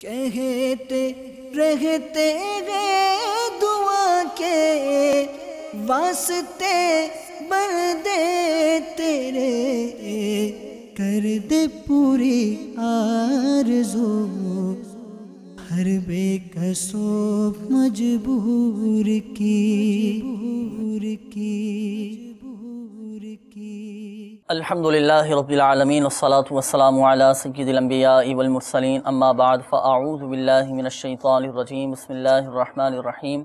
کہتے رہتے گئے دعا کے واسطے بندے تیرے، کر دے پوری آرزو ہر بے کسو مجبور کی۔ الحمدللہ رب العالمین والصلاة والسلام علی سید الانبیاء والمرسلین، اما بعد فاعوذ باللہ من الشیطان الرجیم، بسم اللہ الرحمن الرحیم۔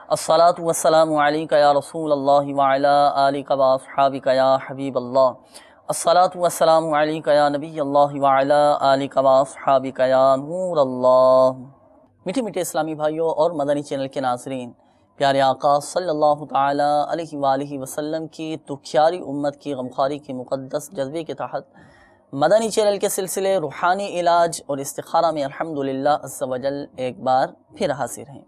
الصلاة والسلام علیک یا رسول اللہ وعلی آلک واصحابک یا حبیب اللہ۔ الصلاة والسلام علیک یا نبی اللہ وعلی آلک واصحابک یا نور اللہ۔ میٹھے میٹھے اسلامی بھائیوں اور مدنی چینل کے ناظرین، پیارے آقا صلی اللہ تعالی علیہ وآلہ وسلم کی دکھیاری امت کی غمخواری کے مقدس جذبے کے تحت مدنی چینل کے سلسلے روحانی علاج اور استخارہ میں الحمدللہ عز و جل ایک بار پھر حاضر ہیں۔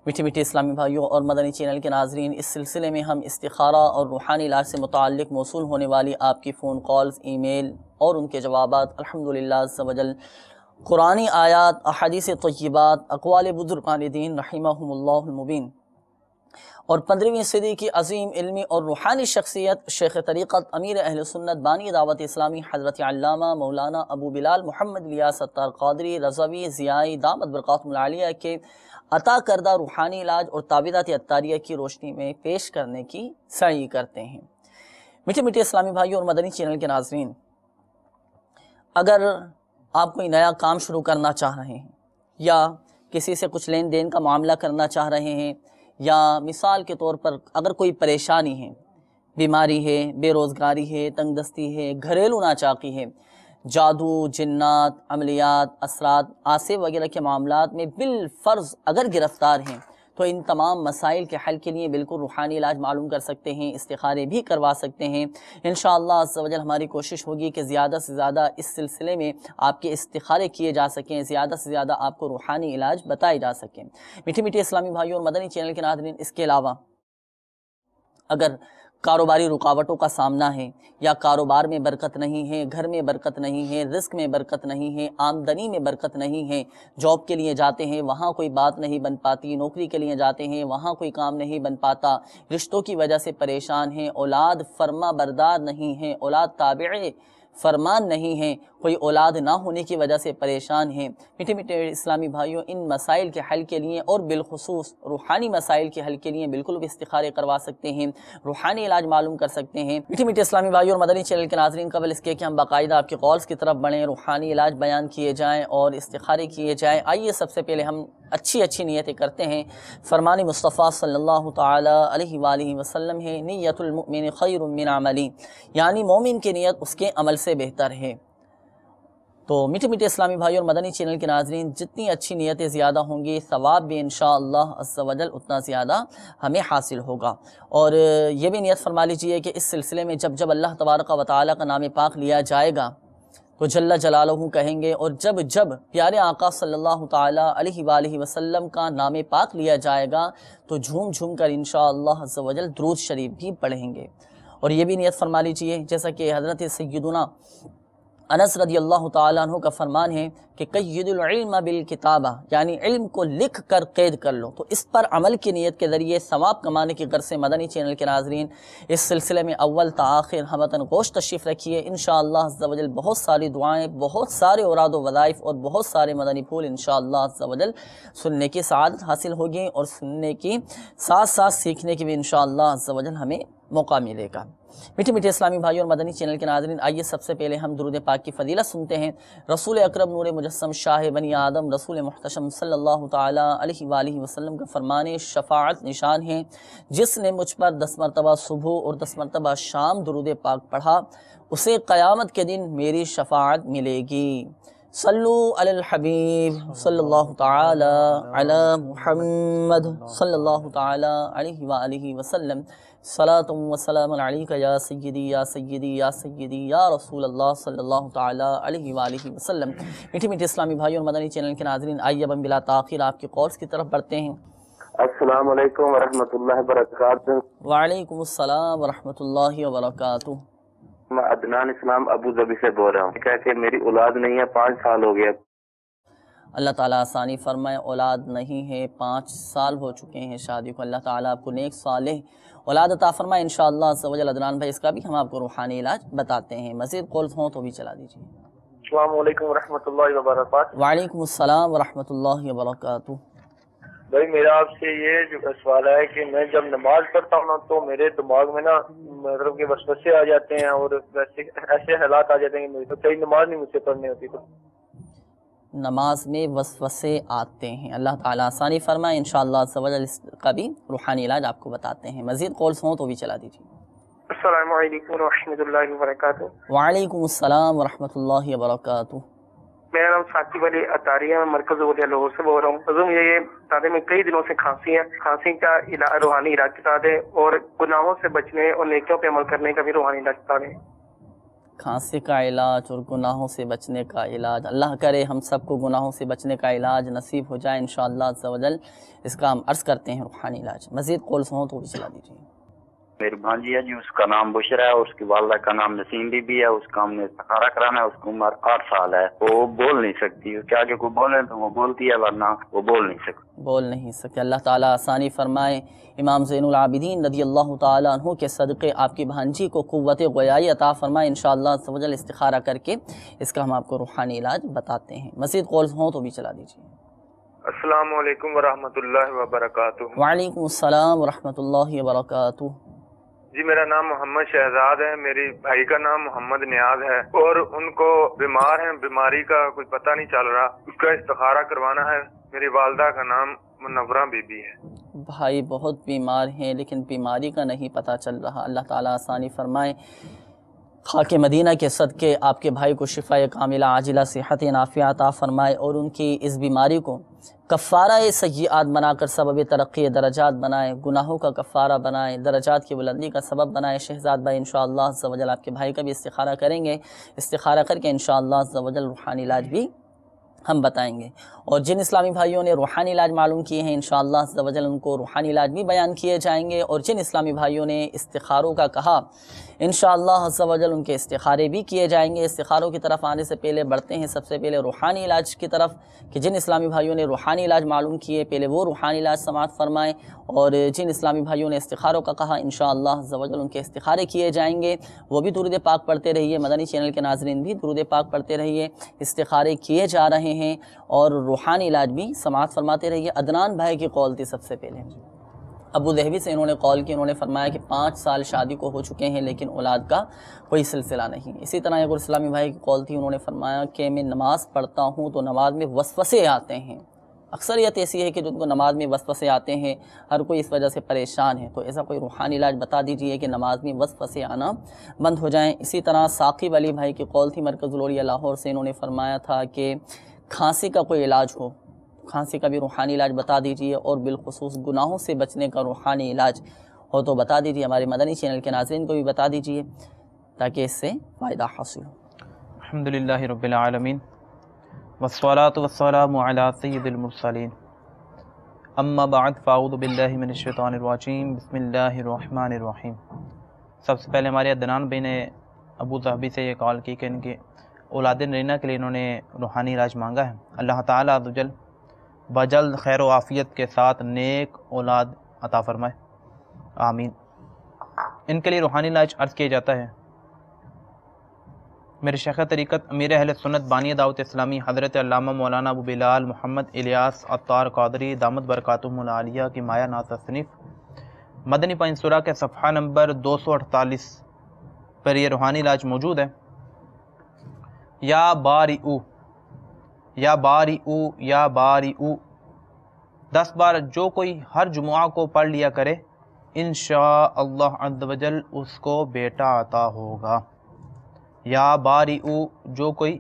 میٹھے میٹھے اسلامی بھائیوں اور مدنی چینل کے ناظرین، اس سلسلے میں ہم استخارہ اور روحانی علاج سے متعلق موصول ہونے والی آپ کی فون کالز، ای میل اور ان کے جوابات الحمدللہ عز و جل قرآنی آیات، احادیث طیبات، اقوال بزرگان دین رحمہم اللہ المبین اور 15ویں صدی کی عظیم علمی اور روحانی شخصیت شیخ طریقت امیر اہل سنت بانی دعوت اسلامی حضرت علامہ مولانا ابو بلال محمد الیاس ستار قادری رضوی ضیائی دامت برکاتہم العالیہ کے عطا کردہ روحانی علاج اور تعویذات عطاریہ کی روشنی میں پیش کرنے کی سعی کرتے ہیں۔ میٹھے میٹھے اسلامی بھائیوں اور مدنی چینل کے ناظرین، اگر آپ کوئی نیا کام شروع کرنا چاہ رہے ہیں یا کسی سے کچھ لین دین کا معاملہ کرنا چاہ رہے ہیں، یا مثال کے طور پر اگر کوئی پریشانی ہے، بیماری ہے، بے روزگاری ہے، تنگ دستی ہے، گھریلو ناچاقی ہے، جادو، جنات، عملیات، اثرات، آسے وغیرہ کے معاملات میں بالفرض اگر گرفتار ہیں تو ان تمام مسائل کے حل کے لیے بالکل روحانی علاج معلوم کر سکتے ہیں، استخارے بھی کروا سکتے ہیں۔ انشاءاللہ عز و جل ہماری کوشش ہوگی کہ زیادہ سے زیادہ اس سلسلے میں آپ کے استخارے کیے جا سکیں، زیادہ سے زیادہ آپ کو روحانی علاج بتائے جا سکیں۔ میٹھے میٹھے اسلامی بھائیوں اور مدنی چینل کے ناظرین، اس کے علاوہ اگر کاروباری رکاوٹوں کا سامنا ہے یا کاروبار میں برکت نہیں ہے، گھر میں برکت نہیں ہے، رزق میں برکت نہیں ہے، آمدنی میں برکت نہیں ہے، جاب کے لیے جاتے ہیں وہاں کوئی بات نہیں بن پاتی، نوکری کے لیے جاتے ہیں وہاں کوئی کام نہیں بن پاتا، رشتوں کی وجہ سے پریشان ہیں، اولاد فرما بردار نہیں ہے، اولاد تابع فرمان نہیں ہے، کوئی اولاد نہ ہونے کی وجہ سے پریشان ہیں، میٹھے میٹھے اسلامی بھائیوں، ان مسائل کے حل کے لیے اور بالخصوص روحانی مسائل کے حل کے لیے بالکل بھی استخارے کروا سکتے ہیں، روحانی علاج معلوم کر سکتے ہیں۔ میٹھے میٹھے اسلامی بھائیوں اور مدنی چینل کے ناظرین، قبل اس کے کہ ہم باقاعدہ آپ کے کالز کی طرف بڑھیں، روحانی علاج بیان کیے جائیں اور استخارے کیے جائیں، آئیے سب سے پہلے ہم اچھی نیتیں کرتے ہیں۔ فرمان مصطفیٰ صلی اللہ تعالی علیہ وآلہ وسلم ہے، نیت المؤمن خیر من عملی، یعنی مومن کی نیت اس کے عمل سے بہتر ہے۔ تو میٹھے میٹھے اسلامی بھائی اور مدنی چینل کے ناظرین، جتنی اچھی نیتیں زیادہ ہوں گی، ثواب بھی انشاءاللہ عز و جل اتنا زیادہ ہمیں حاصل ہوگا۔ اور یہ بھی نیت فرما لیجئے کہ اس سلسلے میں جب جب اللہ تبارک و تعالیٰ کا نام پاک لیا جائے گا تو جل جلالہ کہیں گے، اور جب جب پیارے آقا صلی اللہ تعالی علیہ وآلہ وسلم کا نام پاک لیا جائے گا تو جھوم جھوم کر انشاءاللہ عز و جل درود شریف بھی پڑھیں گے۔ اور یہ بھی نیت فرما لیجئے، جیسا کہ حضرت سیدنا انس رضی اللہ تعالیٰ عنہ کا فرمان ہے کہ قید العلم بالکتابہ، یعنی علم کو لکھ کر قید کر لو۔ تو اس پر عمل کی نیت کے ذریعے ثواب کمانے کی غرض سے مدنی چینل کے ناظرین اس سلسلے میں اول تا آخر ہموطن گوش تشریف رکھیے۔ انشاءاللہ عز و جل بہت ساری دعائیں، بہت سارے اوراد و وظائف اور بہت سارے مدنی پھول انشاءاللہ عز و جل سننے کی سعادت حاصل ہوگی، اور سننے کی ساتھ ساتھ سیکھنے کی بھی انشاءاللہ عز و جل ہمیں موقع ملے گا۔ میٹھے میٹھے اسلامی بھائیوں اور مدنی چینل کے ناظرین، آئیے سب سے پہلے ہم درود پاک کی فضیلت سنتے ہیں۔ رسول اکرم نور مجسم شاہ بنی آدم رسول محتشم صلی اللہ تعالی علیہ وآلہ وسلم کا فرمان شفاعت نشان ہے، جس نے مجھ پر 10 مرتبہ صبح اور 10 مرتبہ شام درود پاک پڑھا، اسے قیامت کے دن میری شفاعت ملے گی۔ صلو علی الحبیب صلی اللہ تعالی علی محمد صلی اللہ تعالی علیہ وآلہ وسلم، صلاۃ و سلام علیک یا سیدی یا سیدی یا سیدی یا رسول اللہ صلی اللہ تعالی علیہ وآلہ وسلم۔ میٹھے میٹھے اسلامی بھائیوں اور مدنی چینل کے ناظرین، آئیے اب ہم بلا تاخیر آپ کے کالز کی طرف بڑھتے ہیں۔ السلام علیکم ورحمۃ اللہ وبرکاتہ۔ وعلیکم السلام ورحمۃ اللہ وبرکاتہ۔ میں عدنان اسلام ابو ظبی سے بول رہا ہوں کہ میری اولاد نہیں ہے، 5 سال ہو گیا۔ اللہ تعالیٰ آسانی فرمائے۔ اولاد نہیں ہے، 5 سال ہو چکے ہیں شادی کو، اللہ تعالیٰ آپ کو نیک صالح اولاد عطا فرمائے انشاءاللہ عز و جل۔ عدنان بھائی اس کا بھی ہم آپ کو روحانی علاج بتاتے ہیں، مزید کالز ہوں تو بھی چلا دیجیے۔ السلام علیکم ورحمۃ اللہ وبرکاتہ۔ وعلیکم السلام ورحمۃ اللہ وبرکاتہ۔ بھائی میرا آپ سے یہ جو سوال ہے کہ میں جب نماز پڑھتا ہوں نا تو میرے دماغ میں نا مطلب کہ وسوسے آ جاتے ہیں اور ویسے ایسے حالات آ جاتے ہیں کہ میری تو صحیح نماز نہیں مجھ سے پڑھنی ہوتی۔ تو نماز میں وسوسے آتے ہیں، اللہ تعالیٰ آسانی فرمائے انشاءاللہ عز و جل، اس کا بھی روحانی علاج آپ کو بتاتے ہیں، مزید کالز ہوں تو بھی چلا دیجیے۔ السلام علیکم ورحمۃ اللہ وبرکاتہ۔ وعلیکم السلام ورحمۃ اللہ وبرکاتہ۔ میرا نام ثاقب علی اطاری ہے، میں مرکز اولیاء لاہور سے بول رہا ہوں۔ حضور یہ بتا دیں میں کئی دنوں سے کھانسی ہے، کھانسی کا روحانی علاج بتا دیں اور گناہوں سے بچنے اور نیکیوں پہ عمل کرنے کا بھی روحانی علاج بتا دیں۔ کھانسی کا علاج اور گناہوں سے بچنے کا علاج، اللہ کرے ہم سب کو گناہوں سے بچنے کا علاج نصیب ہو جائے انشاءاللہ عز و جل، اس کا ہم عرض کرتے ہیں روحانی علاج۔ مزید کالز ہوں تو بھی چلا دیجیے۔ میری بھانجی ہے جی، اس کا نام بشرا ہے، اس کی والدہ کا نام نسیم بی بی ہے، اس کا ہم نے استخارہ کرانا ہے، اس کی عمر 8 سال ہے، وہ بول نہیں سکتی، کیا کہ کوئی بولے تو وہ بولتی ہے ورنہ وہ بول نہیں سکتی۔ بول نہیں سکتے، اللہ تعالیٰ آسانی فرمائے۔ امام زین العابدین رضی اللہ تعالیٰ عنہ کے صدقے آپ کی بھانجی کو قوت گویائی عطا فرمائے انشاءاللہ عز و جل، استخارہ کر کے اس کا ہم آپ کو روحانی علاج بتاتے ہیں۔ مزید کالز ہوں تو بھی چلا دیجیے۔ السلام علیکم ورحمۃ اللہ وبرکاتہ۔ وعلیکم السلام ورحمۃ اللہ وبرکاتہ۔ جی میرا نام محمد شہزاد ہے، میری بھائی کا نام محمد نیاز ہے اور ان کو بیمار ہیں، بیماری کا کوئی پتہ نہیں چل رہا، اس کا استخارہ کروانا ہے۔ میری والدہ کا نام منورہ بی بی ہے۔ بھائی بہت بیمار ہیں لیکن بیماری کا نہیں پتہ چل رہا، اللہ تعالیٰ آسانی فرمائے۔ خاک مدینہ کے صدقے آپ کے بھائی کو شفاء کاملہ عاجلہ صحت نافعہ عطا فرمائے اور ان کی اس بیماری کو کفارہ سیئات بنا کر سبب ترقی درجات بنائے، گناہوں کا کفارہ بنائے، درجات کی بلندی کا سبب بنائے۔ شہزاد بھائی انشاءاللہ عز و جل آپ کے بھائی کا بھی استخارہ کریں گے، استخارہ کر کے انشاءاللہ عز و جل روحانی علاج بھی ہم بتائیں گے۔ اور جن اسلامی بھائیوں نے روحانی علاج معلوم کیے ہیں انشاءاللہ عز و جل ان کو روحانی علاج بھی بیان کیے جائیں گے، اور جن اسلامی بھائیوں نے استخاروں کا کہا انشاءاللہ عز و جل ان کے استخارے بھی کیے جائیں گے۔ استخاروں کی طرف آنے سے پہلے بڑھتے ہیں سب سے پہلے روحانی علاج کی طرف، کہ جن اسلامی بھائیوں نے روحانی علاج معلوم کیے پہلے وہ روحانی علاج سماعت فرمائیں، اور جن اسلامی بھائیوں نے استخاروں کا کہا انشاءاللہ عز و جل ان کے استخارے کیے جائیں گے، وہ بھی درود پاک پڑھتے رہیے۔ مدنی چینل کے ناظرین بھی درود پاک پڑھتے رہیے، استخارے کیے جا رہے ہیں اور روحانی علاج بھی سماعت فرماتے رہیے۔ عدنان بھائی کی قول تھی سب سے پہلے، ابو ظہبی سے انہوں نے کال کی، انہوں نے فرمایا کہ 5 سال شادی کو ہو چکے ہیں لیکن اولاد کا کوئی سلسلہ نہیں۔ اسی طرح ایک اور اسلامی بھائی کی کال تھی، انہوں نے فرمایا کہ میں نماز پڑھتا ہوں تو نماز میں وسوسے آتے ہیں، اکثریت ایسی ہے کہ جن کو نماز میں وسوسے آتے ہیں، ہر کوئی اس وجہ سے پریشان ہے، تو ایسا کوئی روحانی علاج بتا دیجئے کہ نماز میں وسوسے آنا بند ہو جائیں۔ اسی طرح ثاقب علی بھائی کی کال تھی مرکز الاولیاء لاہور سے، انہوں نے فرمایا تھا کہ کھانسی کا کوئی علاج ہو، کھانسی کا بھی روحانی علاج بتا دیجئے، اور بالخصوص گناہوں سے بچنے کا روحانی علاج ہو تو بتا دیجئے، ہمارے مدنی چینل کے ناظرین کو بھی بتا دیجئے تاکہ اس سے فائدہ حاصل ہو۔ الحمدللہ رب العالمین والصلاة والسلام علی سید المرسلین، اما بعد فاعوذ باللہ من الشیطان الرجیم، بسم اللہ الرحمن الرحیم۔ سب سے پہلے ہمارے عدنان بھائی نے ابو ظہبی سے یہ کال کی کہ ان کے اولاد نرینہ کے لیے انہوں نے روحانی علاج مانگا ہے، اللہ تعالیٰ عز و جل بجلد خیر و عافیت کے ساتھ نیک اولاد عطا فرمائے، آمین۔ ان کے لیے روحانی علاج عرض کیا جاتا ہے۔ میرے شیخ طریقت امیر اہل سنت بانی دعوت اسلامی حضرت علامہ مولانا ابو بلال محمد الیاس عطار قادری دامت برکاتہم العالیہ کی مایہ ناز تصنیف مدنی پنسورہ کے صفحہ نمبر 248 پر یہ روحانی علاج موجود ہے۔ یا باری او، یا باری او، یا باری او 10 بار جو کوئی ہر جمعہ کو پڑھ لیا کرے انشاءاللہ عز و جل اس کو بیٹا عطا ہوگا۔ یا باری او، جو کوئی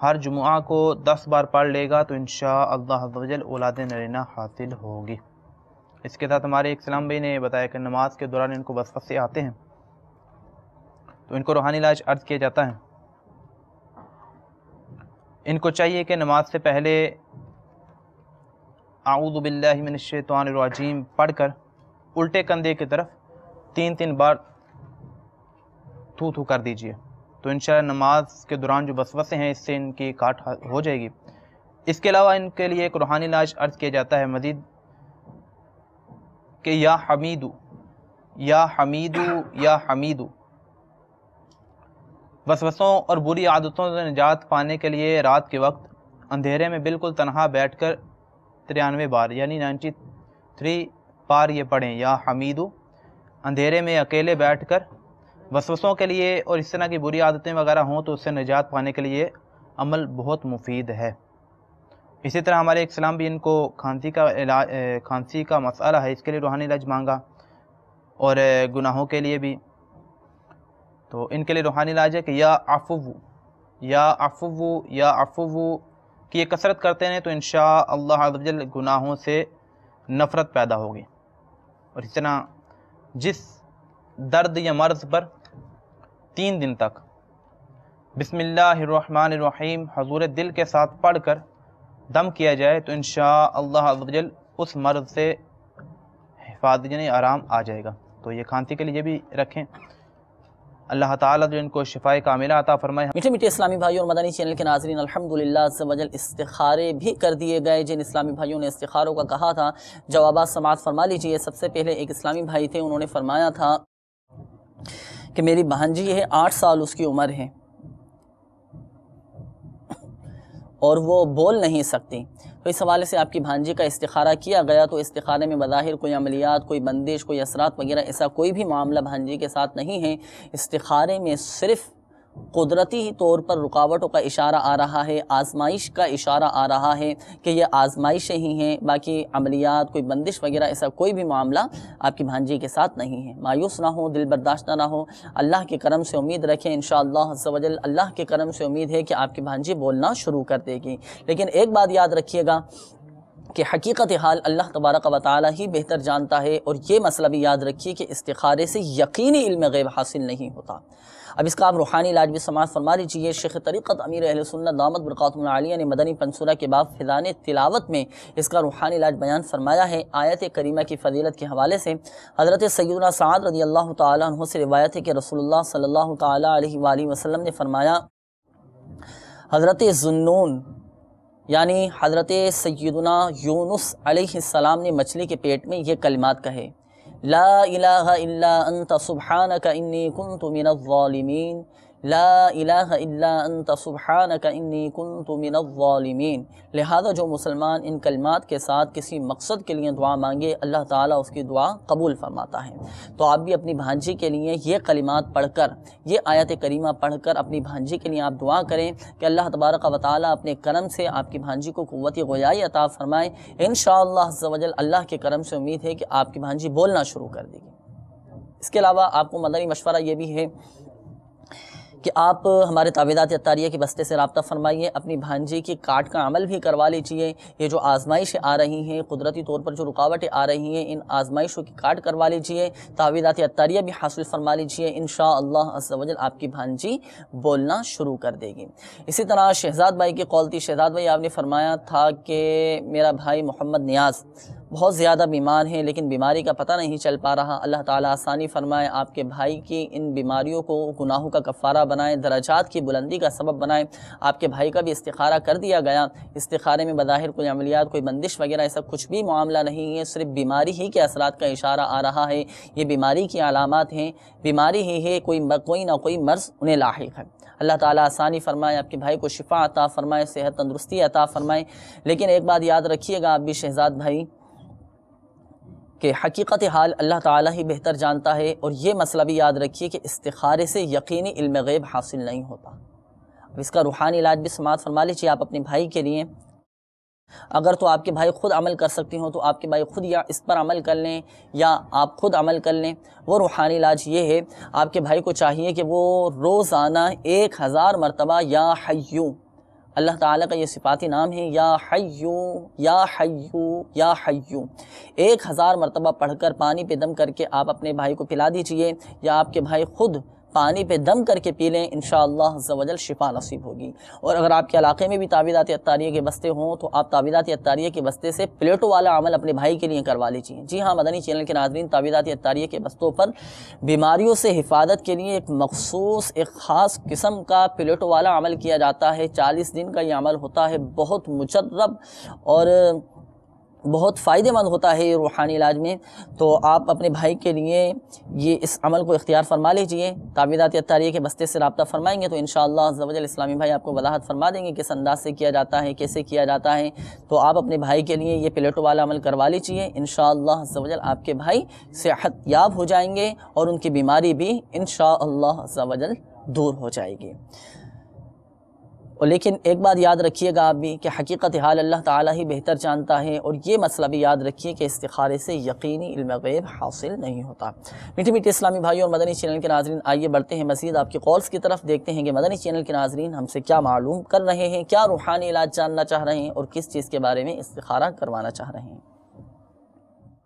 ہر جمعہ کو 10 بار پڑھ لے گا تو انشاءاللہ عز و جل اولاد نرینہ حاصل ہوگی۔ اس کے ساتھ ہمارے ایک سلام بھائی نے بتایا کہ نماز کے دوران ان کو وسوسے آتے ہیں تو ان کو روحانی علاج عرض کیا جاتا ہے۔ ان کو چاہیے کہ نماز سے پہلے اعوذ باللہ من الشیطان الرجیم پڑھ کر الٹے کندھے کی طرف 3 بار تھو کر دیجئے، تو انشاءاللہ نماز کے دوران جو وسوسے ہیں اس سے ان کی کاٹ ہو جائے گی۔ اس کے علاوہ ان کے لیے ایک روحانی علاج عرض کیا جاتا ہے مزید کہ یا حمیدو یا حمیدو یا حمیدو، وسوسوں اور بری عادتوں سے نجات پانے کے لیے رات کے وقت اندھیرے میں بالکل تنہا بیٹھ کر 93 بار یعنی 93 بار یہ پڑھیں یا حمیدو، اندھیرے میں اکیلے بیٹھ کر۔ وسوسوں کے لیے اور اس طرح کی بری عادتیں وغیرہ ہوں تو اس سے نجات پانے کے لیے عمل بہت مفید ہے۔ اسی طرح ہمارے ایک سلام بھی ان کو کھانسی کا مسئلہ ہے، اس کے لیے روحانی علاج مانگا، اور گناہوں کے لیے بھی، تو ان کے لیے روحانی علاج ہے کہ یا عفو یا عفو یا عفو کی یہ کثرت کرتے ہیں تو انشاءاللہ عز و جل گناہوں سے نفرت پیدا ہوگی۔ اور اس طرح جس درد یا مرض پر 3 دن تک بسم اللہ الرحمن الرحیم حضور دل کے ساتھ پڑھ کر دم کیا جائے تو انشاءاللہ عز و جل اس مرض سے حفاظت یعنی آرام آ جائے گا۔ تو یہ کھانسی کے لیے بھی رکھیں، اللہ تعالیٰ جو ان کو شفائے کاملہ عطا فرمائے۔ میٹھے میٹھے اسلامی بھائیوں اور مدنی چینل کے ناظرین، الحمدللہ عز و جل استخارے بھی کر دیے گئے۔ جن اسلامی بھائیوں نے استخاروں کا کہا تھا جوابات سماعت فرما لیجئے۔ سب سے پہلے ایک اسلامی بھائی تھے، انہوں نے فرمایا تھا کہ میری بہنجی ہے، 8 سال اس کی عمر ہے اور وہ بول نہیں سکتی، تو اس حوالے سے آپ کی بھانجی کا استخارہ کیا گیا تو استخارے میں بظاہر کوئی عملیات، کوئی بندش، کوئی اثرات وغیرہ ایسا کوئی بھی معاملہ بھانجی کے ساتھ نہیں ہے۔ استخارے میں صرف قدرتی طور پر رکاوٹوں کا اشارہ آ رہا ہے، آزمائش کا اشارہ آ رہا ہے کہ یہ آزمائشیں ہی ہیں، باقی عملیات، کوئی بندش وغیرہ ایسا کوئی بھی معاملہ آپ کی بھانجی کے ساتھ نہیں ہے۔ مایوس نہ ہو، دل برداشتہ نہ ہو، اللہ کے کرم سے امید رکھیں، انشاءاللہ عز و جل اللہ کے کرم سے امید ہے کہ آپ کی بھانجی بولنا شروع کر دے گی۔ لیکن ایک بات یاد رکھیے گا کہ حقیقت حال اللہ تبارک و تعالی ہی بہتر جانتا ہے، اور یہ مسئلہ بھی یاد رکھیے کہ استخارے سے یقینی علم غیب حاصل نہیں ہوتا۔ اب اس کا آپ روحانی علاج بھی سماعت فرما لیجیے۔ شیخ طریقت امیر اہل سنت دامت برکاتہم العالیہ نے مدنی پنصورہ کے باب فیضان تلاوت میں اس کا روحانی علاج بیان فرمایا ہے۔ آیت کریمہ کی فضیلت کے حوالے سے حضرت سیدنا سعد رضی اللہ تعالیٰ عنہ سے روایت ہے کہ رسول اللہ صلی اللہ تعالیٰ علیہ وآلہ وسلم نے فرمایا، حضرت ذنون یعنی حضرت سیدنا یونس علیہ السلام نے مچھلی کے پیٹ میں یہ کلمات کہے، لا الہ الا انت سبحانک انی کنت من الظالمین، لا الہ الا انت سبحانک انی کنت من الظالمین۔ لہذا جو مسلمان ان کلمات کے ساتھ کسی مقصد کے لیے دعا مانگے، اللہ تعالیٰ اس کی دعا قبول فرماتا ہے۔ تو آپ بھی اپنی بھانجی کے لیے یہ کلمات پڑھ کر، یہ آیت کریمہ پڑھ کر اپنی بھانجی کے لیے آپ دعا کریں کہ اللہ تبارک و تعالیٰ اپنے کرم سے آپ کی بھانجی کو قوت گویائی عطا فرمائے۔ انشاءاللہ عز و جل اللہ کے کرم سے امید ہے کہ آپ کی بھانجی بولنا شروع کر دے گی۔ اس کے علاوہ آپ کو مدنی مشورہ یہ بھی ہے کہ آپ ہمارے تعویذات عطاریہ کے بستے سے رابطہ فرمائیے، اپنی بھانجی کی کاٹ کا عمل بھی کروا لیجیے۔ یہ جو آزمائشیں آ رہی ہیں، قدرتی طور پر جو رکاوٹیں آ رہی ہیں، ان آزمائشوں کی کاٹ کروا لیجیے، تعویذات عطاریہ بھی حاصل فرما لیجیے، انشاءاللہ عز و جل آپ کی بھانجی بولنا شروع کر دے گی۔ اسی طرح شہزاد بھائی کی قول تھی، شہزاد بھائی آپ نے فرمایا تھا کہ میرا بھائی محمد نیاز بہت زیادہ بیمار ہیں لیکن بیماری کا پتہ نہیں چل پا رہا، اللہ تعالیٰ آسانی فرمائے، آپ کے بھائی کی ان بیماریوں کو گناہوں کا کفارہ بنائے، درجات کی بلندی کا سبب بنائے۔ آپ کے بھائی کا بھی استخارہ کر دیا گیا، استخارے میں بظاہر کوئی عملیات، کوئی بندش وغیرہ ایسا کچھ بھی معاملہ نہیں ہے، صرف بیماری ہی کے اثرات کا اشارہ آ رہا ہے، یہ بیماری کی علامات ہیں، بیماری ہی ہے، کوئی نہ کوئی مرض انہیں لاحق ہے۔ اللہ تعالیٰ آسانی فرمائے، آپ کے بھائی کو شفا عطا فرمائے، صحت تندرستی عطا فرمائے۔ لیکن ایک بات یاد رکھیے گا آپ بھی شہزاد بھائی کہ حقیقت حال اللہ تعالیٰ ہی بہتر جانتا ہے، اور یہ مسئلہ بھی یاد رکھیے کہ استخارے سے یقینی علم غیب حاصل نہیں ہوتا۔ اب اس کا روحانی علاج بھی سماعت فرما لیجیے آپ اپنے بھائی کے لیے۔ اگر تو آپ کے بھائی خود عمل کر سکتی ہوں تو آپ کے بھائی خود یا اس پر عمل کر لیں یا آپ خود عمل کر لیں۔ وہ روحانی علاج یہ ہے، آپ کے بھائی کو چاہیے کہ وہ روزانہ 1000 مرتبہ یا حیو، اللہ تعالیٰ کا یہ صفاتی نام ہے، یا حیو یا حیو یا حیو، 1000 مرتبہ پڑھ کر پانی پہ دم کر کے آپ اپنے بھائی کو پلا دیجئے، یا آپ کے بھائی خود پانی پہ دم کر کے پی لیں، انشاءاللہ عز و جل شفا نصیب ہوگی۔ اور اگر آپ کے علاقے میں بھی تعویذات عطاریہ کے بستے ہوں تو آپ تعویذات عطاریہ کے بستے سے پلیٹوں والا عمل اپنے بھائی کے لیے کروا لیجیے۔ جی ہاں مدنی چینل کے ناظرین، تعویذات عطاریہ کے بستوں پر بیماریوں سے حفاظت کے لیے ایک مخصوص ایک خاص قسم کا پلیٹوں والا عمل کیا جاتا ہے۔ 40 دن کا یہ عمل ہوتا ہے، بہت مجرب اور بہت فائدہ مند ہوتا ہے یہ روحانی علاج میں۔ تو آپ اپنے بھائی کے لیے یہ اس عمل کو اختیار فرما لیجئے۔ تعویذات عطاریہ کے بستے سے رابطہ فرمائیں گے تو انشاءاللہ عز و جل اسلامی بھائی آپ کو وضاحت فرما دیں گے کس انداز سے کیا جاتا ہے، کیسے کیا جاتا ہے۔ تو آپ اپنے بھائی کے لیے یہ پلیٹوں والا عمل کروا لیجئے، انشاءاللہ عز و جل آپ کے بھائی صحت یاب ہو جائیں گے اور ان کی بیماری بھی انشاءاللہ عز و جل دور ہو جائے گی۔ اور لیکن ایک بات یاد رکھیے گا آپ بھی کہ حقیقت حال اللہ تعالیٰ ہی بہتر جانتا ہے، اور یہ مسئلہ بھی یاد رکھیے کہ استخارے سے یقینی علم غیب حاصل نہیں ہوتا۔ میٹھے میٹھے اسلامی بھائیوں اور مدنی چینل کے ناظرین، آئیے بڑھتے ہیں مزید آپ کے کالز کی طرف، دیکھتے ہیں کہ مدنی چینل کے ناظرین ہم سے کیا معلوم کر رہے ہیں، کیا روحانی علاج جاننا چاہ رہے ہیں اور کس چیز کے بارے میں استخارہ کروانا چاہ رہے ہیں۔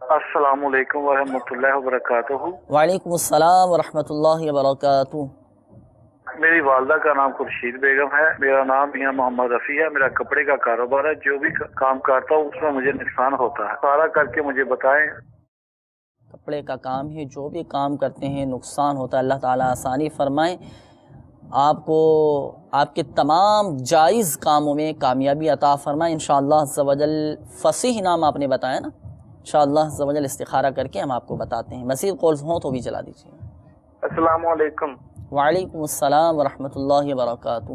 السلام علیکم ورحمۃ اللہ وبرکاتہ۔ وعلیکم السلام ورحمۃ اللہ وبرکاتہ۔ میری والدہ کا نام خورشید بیگم ہے، میرا نام میاں محمد رفیع ہے، میرا کپڑے کا کاروبار ہے، جو بھی کام کرتا ہوں اس میں مجھے نقصان ہوتا ہے، سارا کر کے مجھے بتائیں۔ کپڑے کا کام ہے، جو بھی کام کرتے ہیں نقصان ہوتا ہے، اللہ تعالیٰ آسانی فرمائیں، آپ کو آپ کے تمام جائز کاموں میں کامیابی عطا فرمائیں انشاءاللہ عز و جل۔ فصیح نام آپ نے بتایا نا، انشاءاللہ عز و جل استخارہ کر کے ہم آپ کو بتاتے ہیں۔ مزید کالز ہوں تو بھی چلا دیجیے۔ السلام علیکم۔ وعلیکم السلام ورحمۃ اللہ وبرکاتہ۔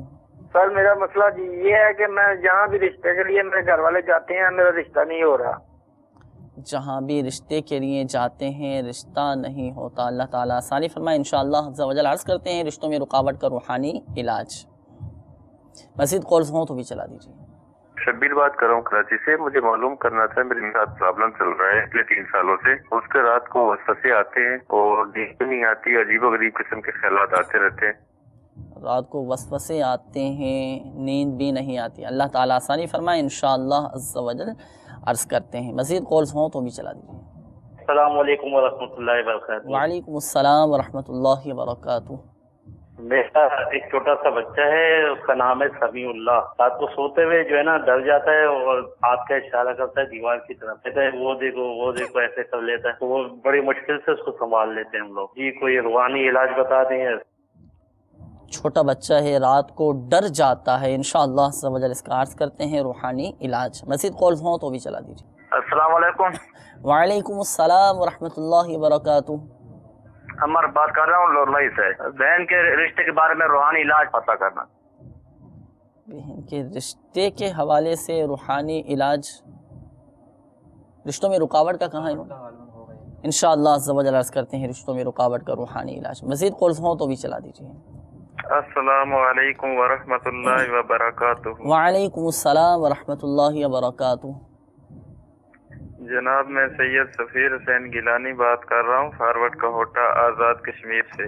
سر میرا مسئلہ جی یہ ہے کہ میں جہاں بھی رشتے کے لیے میرے گھر والے جاتے ہیں میرا رشتہ نہیں ہو رہا۔ جہاں بھی رشتے کے لیے جاتے ہیں رشتہ نہیں ہوتا، اللہ تعالیٰ آسانی فرمائے انشاءاللہ عز و جل۔ عرض کرتے ہیں رشتوں میں رکاوٹ کا روحانی علاج۔ مزید کالز ہوں تو بھی چلا دیجیے۔ شبیر بات کر رہا ہوں کراچی سے، مجھے معلوم کرنا تھا، میرے ساتھ پرابلم چل رہا ہے پچھلے 3 سالوں سے، اس کے رات کو وسوسے آتے ہیں اور نیند نہیں آتی، عجیب و غریب قسم کے خیالات آتے رہتے ہیں۔ رات کو وسوسے آتے ہیں، نیند بھی نہیں آتی، اللہ تعالیٰ آسانی فرمائے انشاءاللہ عز و جل۔ عرض کرتے ہیں مزید کالز ہوں تو بھی چلا دیجیے۔ السلام علیکم ورحمۃ اللہ وبرکاتہ۔ وعلیکم السلام ورحمۃ اللہ وبرکاتہ۔ میرا ایک چھوٹا سا بچہ ہے، اس کا نام ہے سمیع اللہ، رات کو سوتے ہوئے جو ہے نا ڈر جاتا ہے اور ہاتھ کا اشارہ کرتا ہے دیوار کی طرف، کہتا ہے وہ دیکھو ایسے کر لیتا ہے، تو وہ بڑی مشکل سے اس کو سنبھال لیتے ہیں ہم لوگ۔ جی کوئی روحانی علاج بتا دیں۔ چھوٹا بچہ ہے، رات کو ڈر جاتا ہے، انشاءاللہ عز و جل اس کا عرض کرتے ہیں روحانی علاج۔ مزید کالز ہوں تو بھی چلا دیجیے۔ السلام علیکم۔ وعلیکم السلام ورحمۃ اللہ وبرکاتہ۔ عمر بات کر رہا ہوں لورلائی سے، بہن کے رشتے کے بارے میں روحانی علاج پتہ کرنا۔ بہن کے رشتے کے حوالے سے روحانی علاج، رشتوں میں رکاوٹ کا کہاں ہے انشاءاللہ عز و جل عرض کرتے ہیں رشتوں میں رکاوٹ کا روحانی علاج۔ مزید کالز ہوں تو بھی چلا دیجیے۔ السلام علیکم ورحمۃ اللہ وبرکاتہ۔ وعلیکم السلام ورحمۃ اللہ وبرکاتہ۔ جناب میں سید سفیر حسین گیلانی بات کر رہا ہوں، فارورڈ کا ہوٹا آزاد کشمیر سے۔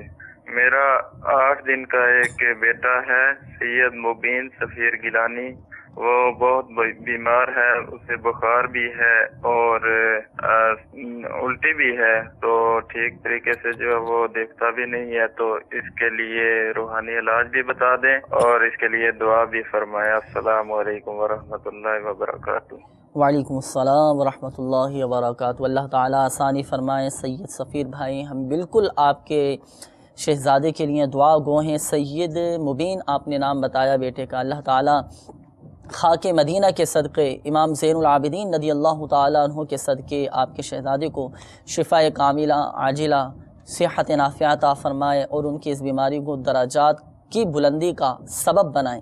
میرا 8 دن کا ایک بیٹا ہے سید مبین سفیر گیلانی، وہ بہت بیمار ہے، اسے بخار بھی ہے اور الٹی بھی ہے، تو ٹھیک طریقے سے جو ہے وہ دیکھتا بھی نہیں ہے، تو اس کے لیے روحانی علاج بھی بتا دیں اور اس کے لیے دعا بھی فرمایا۔ السلام علیکم ورحمۃ اللہ وبرکاتہ۔ وعلیکم السلام ورحمۃ اللہ وبرکاتہ۔ اللہ تعالیٰ آسانی فرمائے۔ سید سفیر بھائی ہم بالکل آپ کے شہزادے کے لیے دعا گو ہیں۔ سید مبین آپ نے نام بتایا بیٹے کا، اللہ تعالیٰ خاک مدینہ کے صدقے، امام زین العابدین رضی اللہ تعالیٰ عنہ کے صدقے آپ کے شہزادے کو شفاء کاملہ عاجلہ صحت نافعہ عطا فرمائے اور ان کی اس بیماری کو درجات کی بلندی کا سبب بنائیں،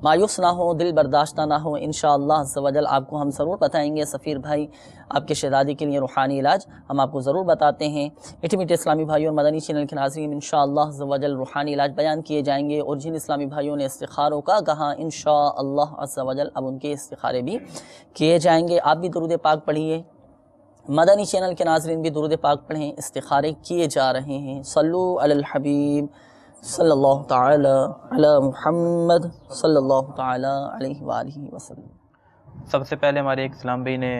مایوس نہ ہو، دل برداشتہ نہ ہو، انشاءاللہ عز و جل آپ کو ہم ضرور بتائیں گے۔ سفیر بھائی آپ کے شہزادی کے لیے روحانی علاج ہم آپ کو ضرور بتاتے ہیں۔ میٹھے میٹھے اسلامی بھائیوں اور مدنی چینل کے ناظرین، انشاءاللہ عز و جل روحانی علاج بیان کیے جائیں گے، اور جن اسلامی بھائیوں نے استخاروں کا کہا انشاءاللہ عز و جل اب ان کے استخارے بھی کیے جائیں گے۔ آپ بھی درود پاک پڑھیے، مدنی چینل کے ناظرین بھی درود پاک پڑھیں، استخارے کیے جا رہے ہیں۔ صلو علی الحبیب صلی اللہ تعالی علی محمد صلی اللہ تعالی علیہ وآلہ وسلم۔ سب سے پہلے ہمارے ایک اسلام بھائی نے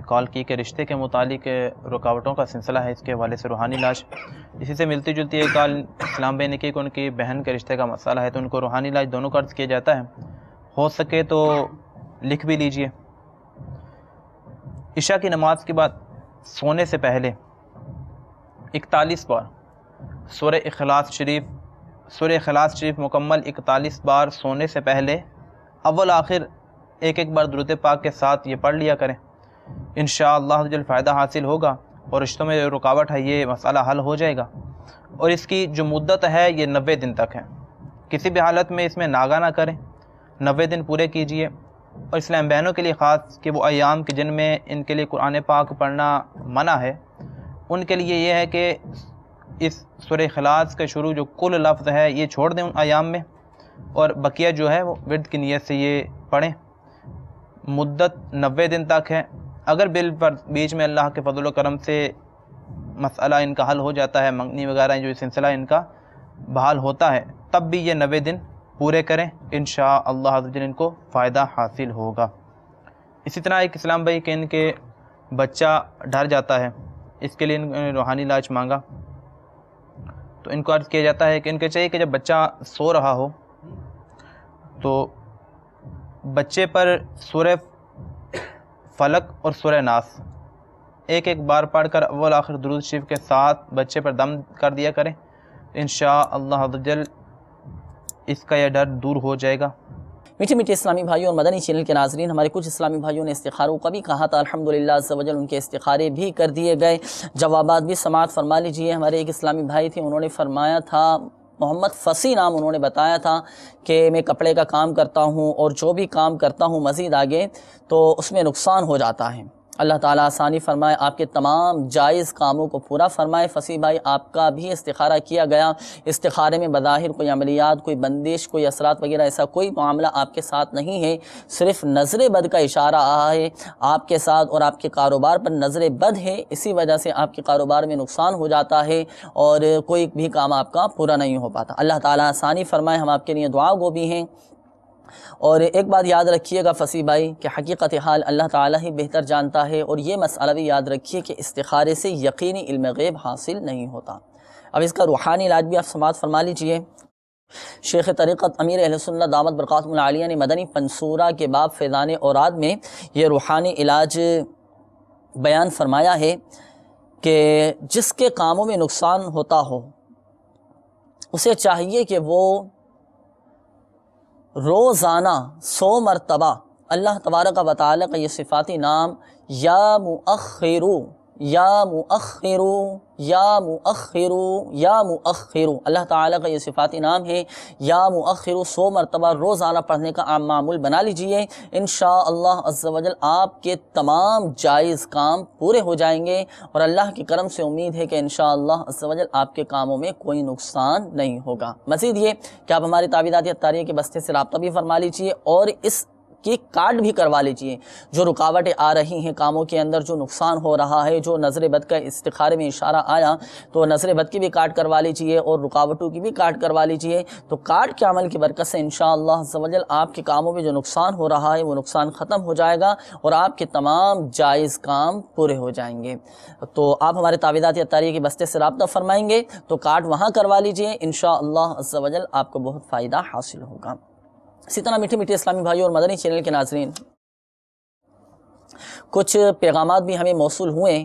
کال کی کہ رشتے کے متعلق رکاوٹوں کا سلسلہ ہے، اس کے حوالے سے روحانی علاج۔ اسی سے ملتی جلتی ایک کال اسلام بھائی نے کی کہ ان کی بہن کے رشتے کا مسئلہ ہے، تو ان کو روحانی علاج دونوں کا عرض کیا جاتا ہے، ہو سکے تو لکھ بھی لیجئے۔ عشاء کی نماز کے بعد سونے سے پہلے 41 بار سورہ اخلاص شریف مکمل 41 بار سونے سے پہلے اول آخر ایک بار درود پاک کے ساتھ یہ پڑھ لیا کریں، انشاءاللہ جل فائدہ حاصل ہوگا اور رشتوں میں رکاوٹ ہے یہ مسئلہ حل ہو جائے گا۔ اور اس کی جو مدت ہے یہ 90 دن تک ہے، کسی بھی حالت میں اس میں ناغہ نہ کریں، 90 دن پورے کیجئے۔ اور اسلام بہنوں کے لیے خاص کہ وہ ایام کے جن میں ان کے لیے قرآن پاک پڑھنا منع ہے، ان کے لیے یہ ہے کہ اس سورہ اخلاص کے شروع جو کل لفظ ہے یہ چھوڑ دیں ان ایام میں، اور بقیہ جو ہے وہ ورد کی نیت سے یہ پڑھیں۔ مدت 90 دن تک ہے، اگر بیچ میں اللہ کے فضل و کرم سے مسئلہ ان کا حل ہو جاتا ہے، منگنی وغیرہ جو سلسلہ ان کا بحال ہوتا ہے، تب بھی یہ 90 دن پورے کریں، انشاءاللہ عزوجل ان کو فائدہ حاصل ہوگا۔ اسی طرح ایک اسلام بھائی کہ ان کے بچہ ڈر جاتا ہے، اس کے لیے ان نے روحانی علاج مانگا، تو ان کو عرض کیا جاتا ہے کہ ان کو چاہیے کہ جب بچہ سو رہا ہو تو بچے پر سورہ فلق اور سورہ ناس ایک بار پڑھ کر اول آخر درود شریف کے ساتھ بچے پر دم کر دیا کریں، انشاءاللہ عزوجل اس کا یہ ڈر دور ہو جائے گا۔ میٹھے میٹھے اسلامی بھائیوں اور مدنی چینل کے ناظرین، ہمارے کچھ اسلامی بھائیوں نے استخاروں کا بھی کہا تھا، الحمدللہ عز و جل ان کے استخارے بھی کر دیے گئے، جوابات بھی سماعت فرما لیجئے۔ ہمارے ایک اسلامی بھائی تھے، انہوں نے فرمایا تھا، محمد فصیح نام انہوں نے بتایا تھا کہ میں کپڑے کا کام کرتا ہوں اور جو بھی کام کرتا ہوں مزید آگے تو اس میں نقصان ہو جاتا ہے، اللہ تعالیٰ آسانی فرمائے، آپ کے تمام جائز کاموں کو پورا فرمائے۔ فصیح بھائی آپ کا بھی استخارہ کیا گیا، استخارے میں بظاہر کوئی عملیات، کوئی بندش، کوئی اثرات وغیرہ ایسا کوئی معاملہ آپ کے ساتھ نہیں ہے، صرف نظر بد کا اشارہ آیا ہے آپ کے ساتھ، اور آپ کے کاروبار پر نظر بد ہے، اسی وجہ سے آپ کے کاروبار میں نقصان ہو جاتا ہے اور کوئی بھی کام آپ کا پورا نہیں ہو پاتا۔ اللہ تعالیٰ آسانی فرمائے، ہم آپ کے لیے دعا گو بھی ہیں۔ اور ایک بات یاد رکھیے گا فصیح بھائی کہ حقیقت حال اللہ تعالیٰ ہی بہتر جانتا ہے، اور یہ مسئلہ بھی یاد رکھیے کہ استخارے سے یقینی علم غیب حاصل نہیں ہوتا۔ اب اس کا روحانی علاج بھی آپ سماعت فرما لیجئے۔ شیخ طریقت امیر اہل سنت دامت برکاتہم العالیہ نے مدنی پنصورہ کے باب فیضان اوراد میں یہ روحانی علاج بیان فرمایا ہے کہ جس کے کاموں میں نقصان ہوتا ہو اسے چاہیے کہ وہ روزانہ 100 مرتبہ اللہ تبارک و تعالی کا یہ صفاتی نام یا مؤخرو یا مؤخرو یا مؤخرو یا مؤخرو، اللہ تعالیٰ کا یہ صفاتی نام ہے یا مؤخرو، 100 مرتبہ روزانہ پڑھنے کا عام معمول بنا لیجئے۔ انشاءاللہ عز و جل آپ کے تمام جائز کام پورے ہو جائیں گے، اور اللہ کی کرم سے امید ہے کہ انشاءاللہ عز و جل آپ کے کاموں میں کوئی نقصان نہیں ہوگا۔ مزید یہ کہ آپ ہماری تعویذات اتاریہ کے بستے سے رابطہ بھی فرما لیجئے، اور اس کی کارڈ بھی کروا لیجئے، جو رکاوٹیں آ رہی ہیں کاموں کے اندر، جو نقصان ہو رہا ہے، جو نظر بد کا استخارے میں اشارہ آیا تو نظر بد کی بھی کارڈ کروا لیجئے اور رکاوٹوں کی بھی کارڈ کروا لیجئے، تو کارڈ کے عمل کی برکت سے انشاءاللہ عز و جل آپ کے کاموں میں جو نقصان ہو رہا ہے وہ نقصان ختم ہو جائے گا، اور آپ کے تمام جائز کام پورے ہو جائیں گے۔ تو آپ ہمارے تعویذات اتاریہ کے بستے سے رابطہ فرمائیں گے تو کارڈ وہاں کروا لیجئے، انشاءاللہ عز و جل آپ کو بہت فائدہ حاصل ہوگا۔ اسی طرح میٹھے میٹھے اسلامی بھائیوں اور مدنی چینل کے ناظرین، کچھ پیغامات بھی ہمیں موصول ہوئے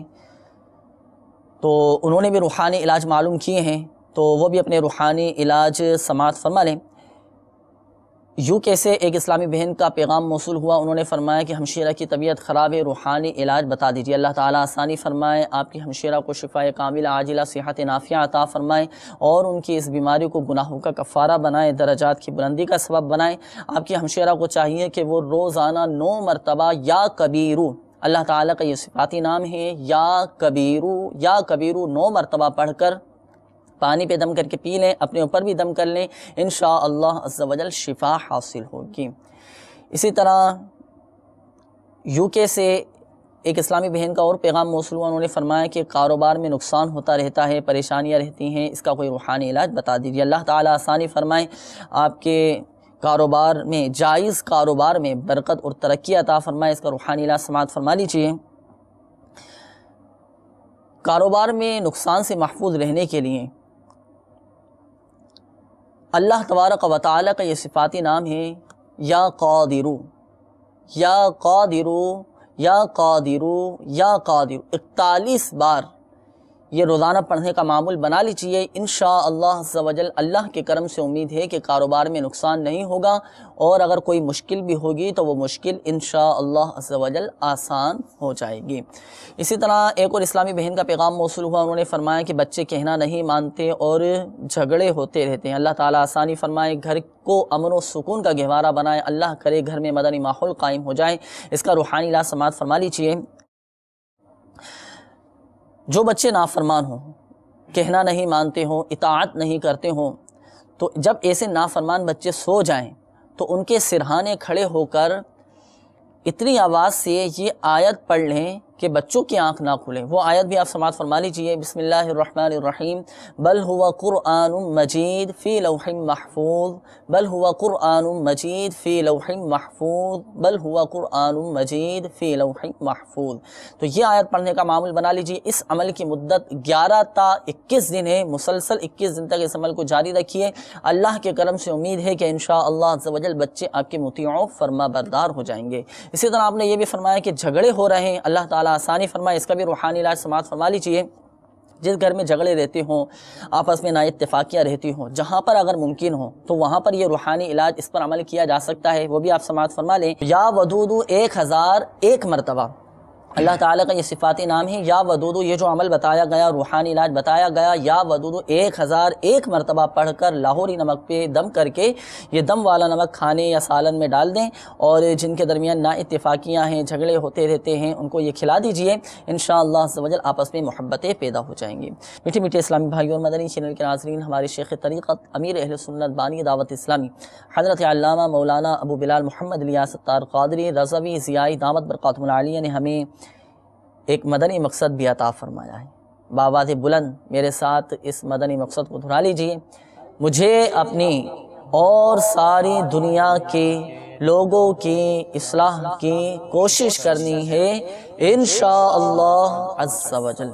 تو انہوں نے بھی روحانی علاج معلوم کیے ہیں، تو وہ بھی اپنے روحانی علاج سماعت فرما لیں۔ UK سے ایک اسلامی بہن کا پیغام موصول ہوا، انہوں نے فرمایا کہ ہمشیرہ کی طبیعت خراب ہے، روحانی علاج بتا دیجیے، اللہ تعالیٰ آسانی فرمائے، آپ کی ہمشیرہ کو شفاء کاملہ عاجلہ صحت نافعہ عطا فرمائے، اور ان کی اس بیماری کو گناہوں کا کفارہ بنائے، درجات کی بلندی کا سبب بنائے۔ آپ کی ہمشیرہ کو چاہیے کہ وہ روزانہ 9 مرتبہ یا کبیرو، اللہ تعالیٰ کا یہ صفاتی نام ہے یا کبیرو 9 مرتبہ پڑھ کر پانی پہ دم کر کے پی لیں، اپنے اوپر بھی دم کر لیں، انشاءاللہ عز و جل شفا حاصل ہوگی۔ اسی طرح UK سے ایک اسلامی بہن کا اور پیغام موصول ہوا، انہوں نے فرمایا کہ کاروبار میں نقصان ہوتا رہتا ہے، پریشانیاں رہتی ہیں، اس کا کوئی روحانی علاج بتا دیجیے، اللہ تعالیٰ آسانی فرمائے، آپ کے کاروبار میں، جائز کاروبار میں برکت اور ترقی عطا فرمائے، اس کا روحانی علاج سماعت فرما لیجیے۔ کاروبار میں نقصان سے محفوظ رہنے کے لیے اللہ تبارک و تعالیٰ کا یہ صفاتی نام ہے یا قادرو، یا قادرو، یا قادرو، یا قادرو، 41 بار یہ روزانہ پڑھنے کا معمول بنا لیجیے۔ انشاءاللہ عز و جل اللہ کے کرم سے امید ہے کہ کاروبار میں نقصان نہیں ہوگا، اور اگر کوئی مشکل بھی ہوگی تو وہ مشکل انشاءاللہ عز و جل آسان ہو جائے گی۔ اسی طرح ایک اور اسلامی بہن کا پیغام موصول ہوا، انہوں نے فرمایا کہ بچے کہنا نہیں مانتے اور جھگڑے ہوتے رہتے ہیں، اللہ تعالیٰ آسانی فرمائے، گھر کو امن و سکون کا گہوارہ بنائے، اللہ کرے گھر میں مدنی ماحول قائم ہو جائے، اس کا روحانی علاج سماعت فرما لیجیے۔ جو بچے نافرمان ہوں، کہنا نہیں مانتے ہوں، اطاعت نہیں کرتے ہوں، تو جب ایسے نافرمان بچے سو جائیں تو ان کے سرہانے کھڑے ہو کر اتنی آواز سے یہ آیت پڑھ لیں کہ بچوں کی آنکھ نہ کھلیں۔ وہ آیت بھی آپ سماعت فرما لیجئے، بسم اللہ الرحمن الرحیم، بل ہوا قرآن مجید فی لوح محفوظ، بل ہوا قرآن مجید فی لوح محفوظ، بل ہوا قرآن مجید فی لوح محفوظ۔ تو یہ آیت پڑھنے کا معمول بنا لیجئے۔ اس عمل کی مدت 11 تا 21 دن ہے، مسلسل 21 دن تک اس عمل کو جاری رکھیے۔ اللہ کے کرم سے امید ہے کہ انشاءاللہ عز و جل بچے آپ کے مطیع و فرما بردار ہو جائیں گے۔ اسی طرح آپ نے یہ بھی فرمایا کہ جھگڑے ہو رہے ہیں، اللہ تعالیٰ آسانی فرمائے، اس کا بھی روحانی علاج سماعت فرما لیجئے۔ جس گھر میں جھگڑے رہتے ہوں، آپس میں نا اتفاقیاں رہتی ہوں، جہاں پر اگر ممکن ہو تو وہاں پر یہ روحانی علاج اس پر عمل کیا جا سکتا ہے، وہ بھی آپ سماعت فرما لیں۔ یا ودودو 1001 مرتبہ اللہ تعالیٰ کا یہ صفاتی نام ہے یا ودودو، یہ جو عمل بتایا گیا، روحانی علاج بتایا گیا، یا ودودو 1001 مرتبہ پڑھ کر لاہوری نمک پہ دم کر کے، یہ دم والا نمک کھانے یا سالن میں ڈال دیں، اور جن کے درمیان نا اتفاقیاں ہیں، جھگڑے ہوتے رہتے ہیں، ان کو یہ کھلا دیجئے، انشاءاللہ عز و جل آپس میں محبتیں پیدا ہو جائیں گی۔ میٹھے میٹھے اسلامی بھائیوں اور مدنی چینل کے ناظرین، ہمارے شیخ طریقت امیر اہل سنت بانی دعوت اسلامی حضرت علامہ مولانا ابو بلال محمد الیاس الطار قادری رضوی ضیائی دامت برکاتہم العالیہ نے ہمیں ایک مدنی مقصد بھی عطا فرمایا ہے۔ بآواز بلند میرے ساتھ اس مدنی مقصد کو دہرا لیجئے۔ مجھے اپنی اور ساری دنیا کے لوگوں کی اصلاح کی کوشش کرنی ہے انشاءاللہ عز و جل۔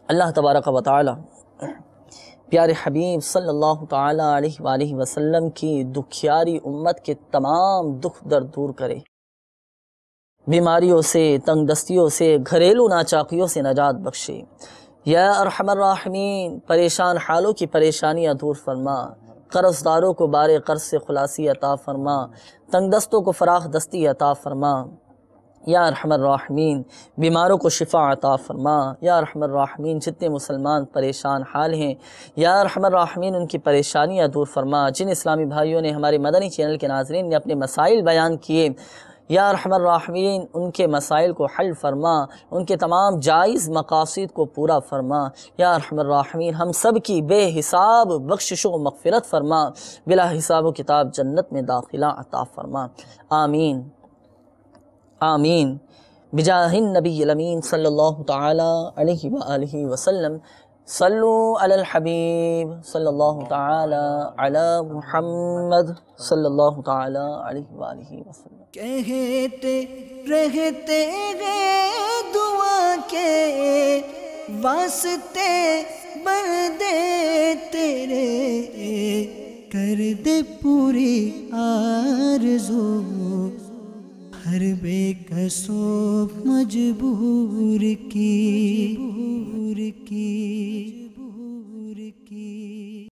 اللہ تبارک و تعالی پیارے حبیب صلی اللہ تعالی علیہ وآلہ وسلم کی دکھیاری امت کے تمام دکھ درد دور کرے، بیماریوں سے، تنگ دستیوں سے، گھریلو ناچاقیوں سے نجات بخشے۔ یا ارحم الراحمین، پریشان حالوں کی پریشانیاں دور فرما، قرض داروں کو بارے قرض سے خلاصی عطا فرما، تنگ دستوں کو فراخ دستی عطا فرما۔ یا ارحم الراحمین، بیماروں کو شفا عطا فرما۔ یا ارحم الراحمین، جتنے مسلمان پریشان حال ہیں یا ارحم الراحمین ان کی پریشانیاں دور فرما۔ جن اسلامی بھائیوں نے، ہمارے مدنی چینل کے ناظرین نے اپنے مسائل بیان کیے، یا ارحم الراحمین ان کے مسائل کو حل فرما، ان کے تمام جائز مقاصد کو پورا فرما۔ یا ارحم الراحمین ہم سب کی بے حساب بخشش و مغفرت فرما، بلا حساب و کتاب جنت میں داخلہ عطا فرما۔ آمین آمین بجاہ النبی الامین صلی اللہ تعالی علیہ وآلہ وسلم۔ صلو علی الحبیب صلی اللہ تعالی علی محمد صلی اللہ تعالی علیہ وآلہ وسلم۔ کہتے رہتے گئے دعا کے واسطے بندے تیرے، کر دے پوری آرزو ہر بے کس و مجبور کی